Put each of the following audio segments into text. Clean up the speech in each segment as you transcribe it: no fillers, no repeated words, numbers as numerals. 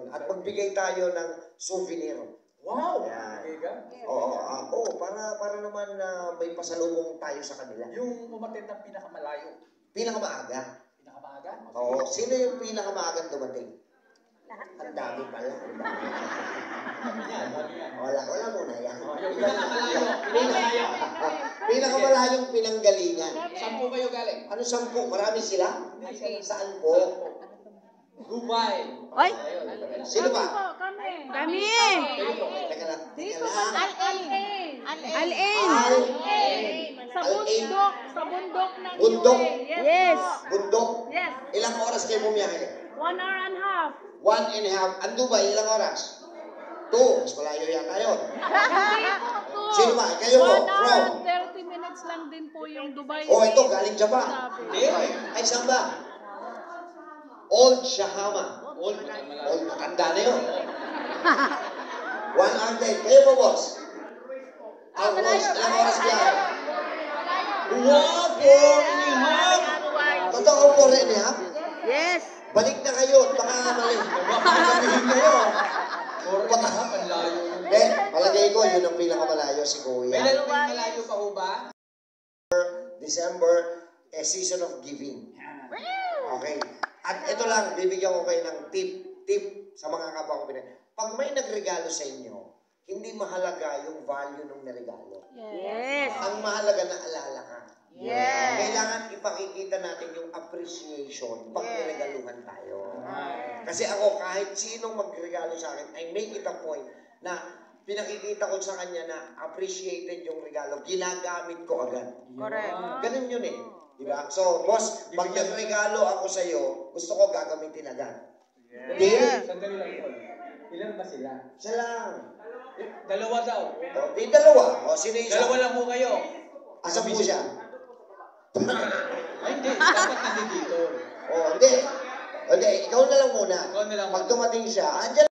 at magbigay tayo ng souvenir. Wow! Oo, para naman may pasalubong tayo sa kanila. Yung umattend ng pinakamalayo. Pinakamaaga. Pinakamaaga? Oo, sino yung pinakamaagang dumating? Ang dami pala. Wala muna yan. Yung pinakamalayo. Pinakamalayong pinanggalingan. 10 kayo galing. Ano 10? Marami sila? Saan po? Dubai. Oy! Sino ba? Kami! Teka lang. Al-Ain! Sa bundok ng Bundok? Yes! Bundok? Yes. Ilang oras kayo bumiyahe? 1 hour and a half. 1.5. Ang Dubai, ilang oras? 2. Mas malayo yata yun. Sino ba? Kayo po? 1 hour From? and 30 minutes lang din po yung Dubai. Oh, ito, galing Japan. Ay, saan ba? Old Shahama. Old, matanda na yun. 1 hour din. Kayo po, boss? Ang boss, ilang oras biyahe? 4.5. Totoo 4.5? Yes! Balik na kayo. Baka mali. Baka kayo. Palagay ko, yun ang pinakamalayo si Kuya. May malayo pa ho ba? December, a season of giving. Okay. At ito lang, bibigyan ko kayo ng tip sa mga kapwa ko Pinay. Pag may nagregalo sa inyo, hindi mahalaga yung value ng niregalo. Yes! Ang mahalaga na alala ka. Yes! Kailangan ipakikita natin yung appreciation pag niregaluhan tayo. Kasi ako, kahit sinong magregalo sa akin, I make it a point na pinakikita ko sa kanya na appreciated yung regalo, ginagamit ko agad. Correct. Ganun yun eh. Diba? So, boss, pag nagregalo ako sa'yo, gusto ko gagamitin agad. Yes! Sandali lang po. Ilan ba sila? Siya lang. Dalawa daw. O, di dalawa. O, sino isa? Dalawa lang po kayo. Asa po siya? Ay, hindi. Dapat nandito. O, hindi. Hindi, ikaw na lang muna. Ikaw na lang. Pag dumating siya, andyan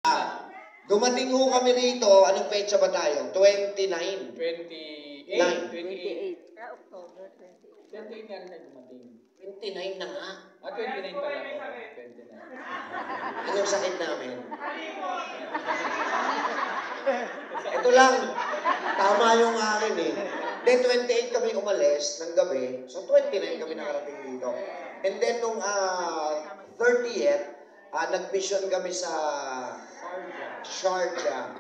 lang. Dumating ho kami rito, anong petsa ba tayo? 29. 28. 28. 28 nga rin na dumating. 29 na nga. 29 pala. 29. Anong sakit namin? Ito lang. Tama yung akin eh. Then 28 kami umalis ng gabi. So 29 kami nakarating dito. And then nung 30th, nag-mission kami sa Sharjah.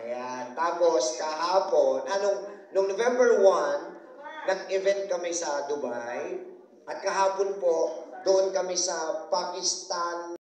Ayan. Tapos kahapon, nung November 1, nag-event kami sa Dubai. At kahapon po, doon kami sa Pakistan.